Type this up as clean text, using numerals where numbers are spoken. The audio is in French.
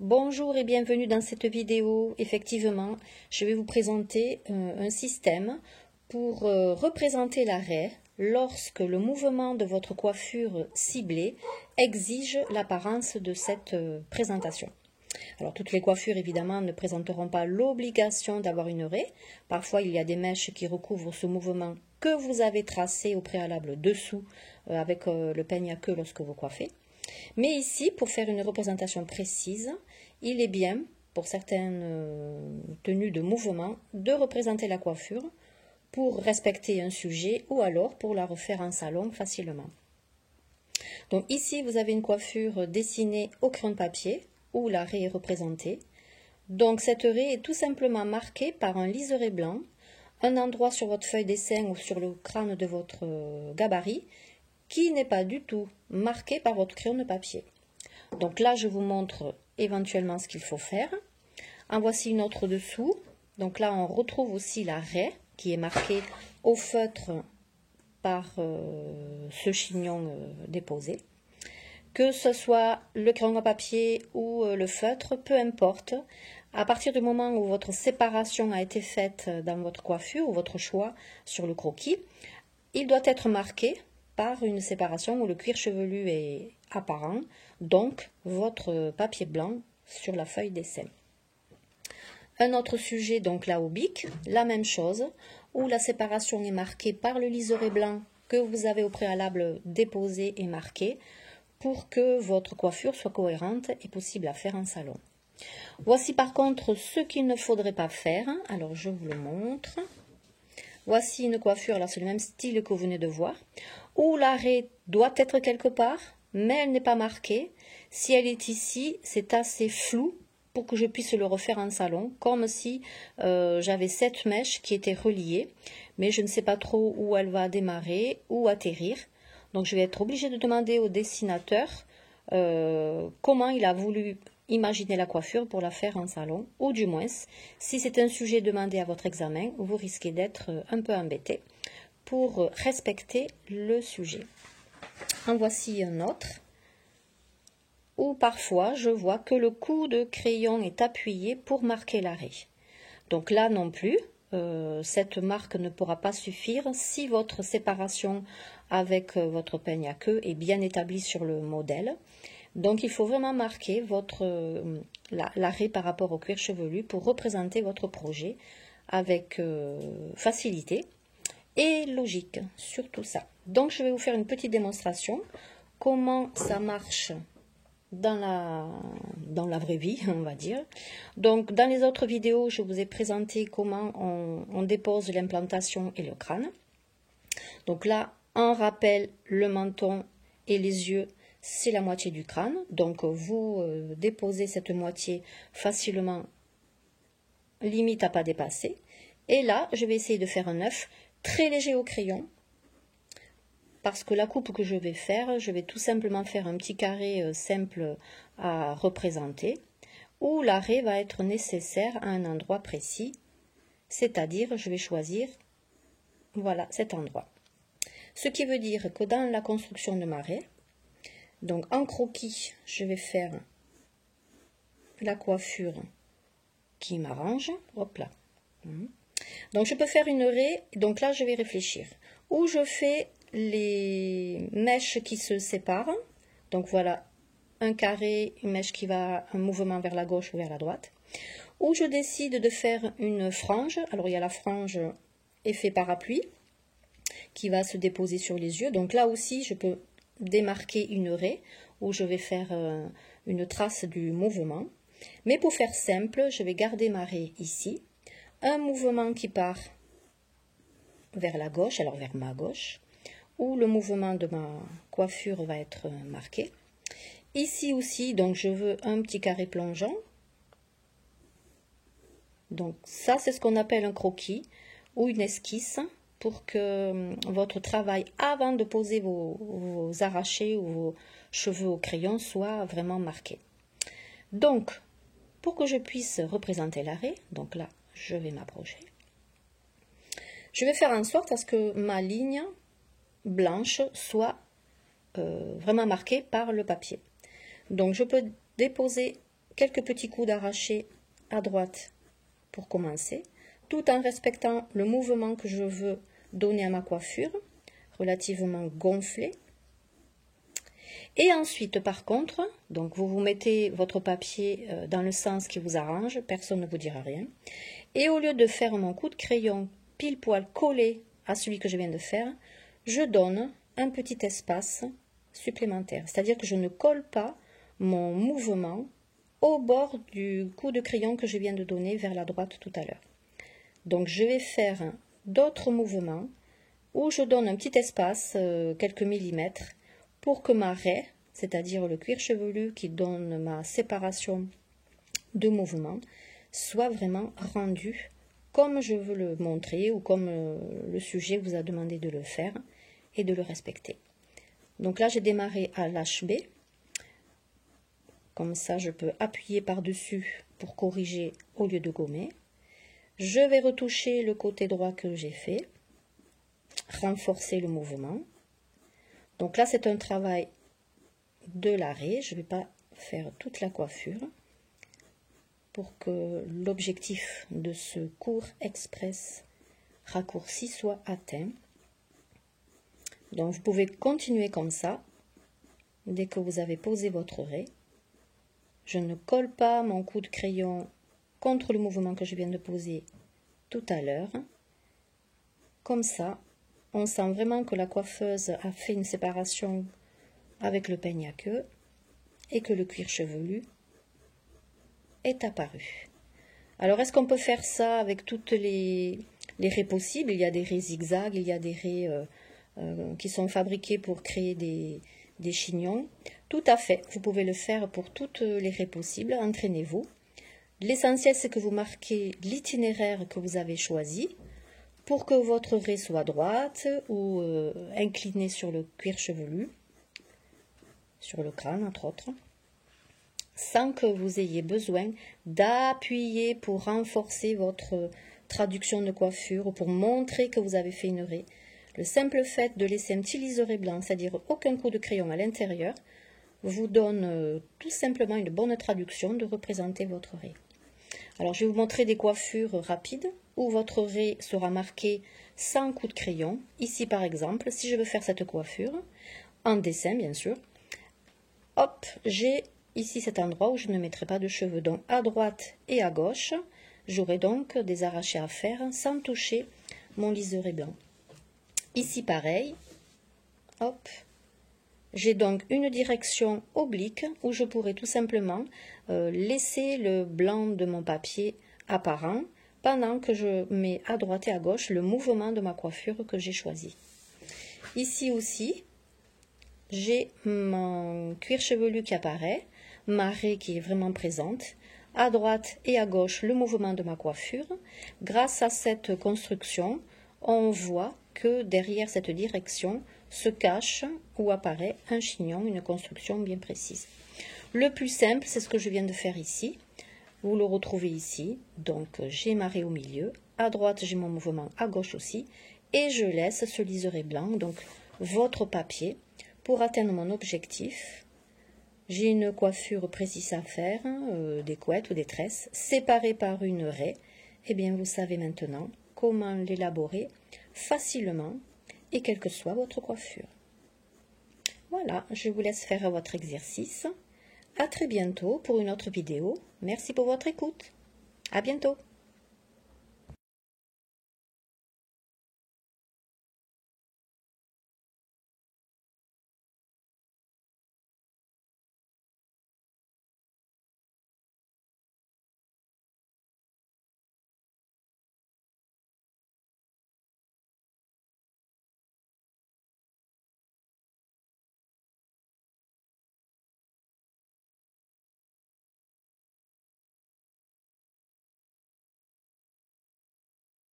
Bonjour et bienvenue dans cette vidéo. Effectivement, je vais vous présenter un système pour représenter l'arrêt lorsque le mouvement de votre coiffure ciblée exige l'apparence de cette présentation. Alors toutes les coiffures évidemment ne présenteront pas l'obligation d'avoir une raie. Parfois il y a des mèches qui recouvrent ce mouvement que vous avez tracé au préalable dessous avec le peigne à queue lorsque vous coiffez. Mais ici, pour faire une représentation précise, il est bien, pour certaines tenues de mouvement, de représenter la coiffure pour respecter un sujet ou alors pour la refaire en salon facilement. Donc ici, vous avez une coiffure dessinée au crayon de papier où la raie est représentée. Donc cette raie est tout simplement marquée par un liseré blanc, un endroit sur votre feuille dessin ou sur le crâne de votre gabarit qui n'est pas du tout marqué par votre crayon de papier. Donc là, je vous montre éventuellement ce qu'il faut faire. En voici une autre dessous. Donc là, on retrouve aussi la raie qui est marquée au feutre par ce chignon déposé. Que ce soit le crayon à papier ou le feutre, peu importe. À partir du moment où votre séparation a été faite dans votre coiffure ou votre choix sur le croquis, il doit être marqué par une séparation où le cuir chevelu est apparent, donc votre papier blanc sur la feuille dessin. Un autre sujet, donc là au bic, la même chose, où la séparation est marquée par le liseré blanc que vous avez au préalable déposé et marqué pour que votre coiffure soit cohérente et possible à faire en salon. Voici par contre ce qu'il ne faudrait pas faire, alors je vous le montre. Voici une coiffure, là c'est le même style que vous venez de voir, où la raie doit être quelque part, mais elle n'est pas marquée. Si elle est ici, c'est assez flou pour que je puisse le refaire en salon, comme si j'avais 7 mèches qui étaient reliées, mais je ne sais pas trop où elle va démarrer ou atterrir. Donc je vais être obligée de demander au dessinateur comment il a voulu imaginer la coiffure pour la faire en salon, ou du moins, si c'est un sujet demandé à votre examen, vous risquez d'être un peu embêté pour respecter le sujet. En voici un autre, où parfois je vois que le coup de crayon est appuyé pour marquer l'arrêt. Donc là non plus, cette marque ne pourra pas suffire si votre séparation avec votre peigne à queue est bien établie sur le modèle. Donc il faut vraiment marquer l'arrêt par rapport au cuir chevelu pour représenter votre projet avec facilité et logique, surtout ça. Donc je vais vous faire une petite démonstration, comment ça marche dans la vraie vie, on va dire. Donc dans les autres vidéos, je vous ai présenté comment on dépose l'implantation et le crâne. Donc là, en rappel, le menton et les yeux, c'est la moitié du crâne, donc vous déposez cette moitié facilement, limite à pas dépasser. Et là, je vais essayer de faire un œuf très léger au crayon, parce que la coupe que je vais faire, je vais tout simplement faire un petit carré simple à représenter, où l'arrêt va être nécessaire à un endroit précis, c'est-à-dire je vais choisir, voilà, cet endroit. Ce qui veut dire que dans la construction de ma raie, donc en croquis, je vais faire la coiffure qui m'arrange. Hop là. Donc je peux faire une raie, donc là je vais réfléchir. Où je fais les mèches qui se séparent. Donc voilà, un carré, une mèche qui va, un mouvement vers la gauche ou vers la droite. Où je décide de faire une frange. Alors il y a la frange effet parapluie qui va se déposer sur les yeux. Donc là aussi, je peux démarquer une raie où je vais faire une trace du mouvement. Mais pour faire simple, je vais garder ma raie ici. Un mouvement qui part vers la gauche, alors vers ma gauche, où le mouvement de ma coiffure va être marqué. Ici aussi, donc je veux un petit carré plongeant. Donc ça, c'est ce qu'on appelle un croquis ou une esquisse, pour que votre travail, avant de poser vos arrachés ou vos cheveux au crayon, soit vraiment marqué. Donc, pour que je puisse représenter l'arrêt, donc là, je vais m'approcher. Je vais faire en sorte à ce que ma ligne blanche soit vraiment marquée par le papier. Donc, je peux déposer quelques petits coups d'arraché à droite pour commencer, tout en respectant le mouvement que je veux donner à ma coiffure, relativement gonflé. Et ensuite, par contre, donc vous mettez votre papier dans le sens qui vous arrange, personne ne vous dira rien. Et au lieu de faire mon coup de crayon pile poil collé à celui que je viens de faire, je donne un petit espace supplémentaire. C'est-à-dire que je ne colle pas mon mouvement au bord du coup de crayon que je viens de donner vers la droite tout à l'heure. Donc je vais faire d'autres mouvements où je donne un petit espace, quelques millimètres, pour que ma raie, c'est-à-dire le cuir chevelu qui donne ma séparation de mouvement, soit vraiment rendue comme je veux le montrer ou comme le sujet vous a demandé de le faire et de le respecter. Donc là, j'ai démarré à l'HB. Comme ça, je peux appuyer par-dessus pour corriger au lieu de gommer. Je vais retoucher le côté droit que j'ai fait, renforcer le mouvement. Donc là, c'est un travail de l'arrêt. Je ne vais pas faire toute la coiffure pour que l'objectif de ce cours express raccourci soit atteint. Donc vous pouvez continuer comme ça dès que vous avez posé votre raie. Je ne colle pas mon coup de crayon contre le mouvement que je viens de poser tout à l'heure. Comme ça, on sent vraiment que la coiffeuse a fait une séparation avec le peigne à queue et que le cuir chevelu est apparu. Alors, est-ce qu'on peut faire ça avec toutes les raies possibles? Il y a des raies zigzag, il y a des raies qui sont fabriquées pour créer des chignons. Tout à fait, vous pouvez le faire pour toutes les raies possibles. Entraînez-vous. L'essentiel, c'est que vous marquez l'itinéraire que vous avez choisi pour que votre raie soit droite ou inclinée sur le cuir chevelu, sur le crâne entre autres, sans que vous ayez besoin d'appuyer pour renforcer votre traduction de coiffure ou pour montrer que vous avez fait une raie. Le simple fait de laisser un petit liseré blanc, c'est-à-dire aucun coup de crayon à l'intérieur, vous donne tout simplement une bonne traduction de représenter votre raie. Alors, je vais vous montrer des coiffures rapides où votre raie sera marquée sans coup de crayon. Ici, par exemple, si je veux faire cette coiffure, en dessin, bien sûr, hop, j'ai ici cet endroit où je ne mettrai pas de cheveux. Donc, à droite et à gauche, j'aurai donc des arrachés à faire sans toucher mon liseré blanc. Ici, pareil, hop, j'ai donc une direction oblique où je pourrais tout simplement laisser le blanc de mon papier apparent pendant que je mets à droite et à gauche le mouvement de ma coiffure que j'ai choisi. Ici aussi, j'ai mon cuir chevelu qui apparaît, ma raie qui est vraiment présente, à droite et à gauche le mouvement de ma coiffure. Grâce à cette construction, on voit que derrière cette direction se cache ou apparaît un chignon, une construction bien précise. Le plus simple, c'est ce que je viens de faire ici. Vous le retrouvez ici. Donc, j'ai ma raie au milieu. À droite, j'ai mon mouvement, à gauche aussi. Et je laisse ce liseré blanc, donc votre papier, pour atteindre mon objectif. J'ai une coiffure précise à faire, des couettes ou des tresses, séparées par une raie. Eh bien, vous savez maintenant comment l'élaborer facilement et quelle que soit votre coiffure. Voilà, je vous laisse faire votre exercice. À très bientôt pour une autre vidéo. Merci pour votre écoute. À bientôt.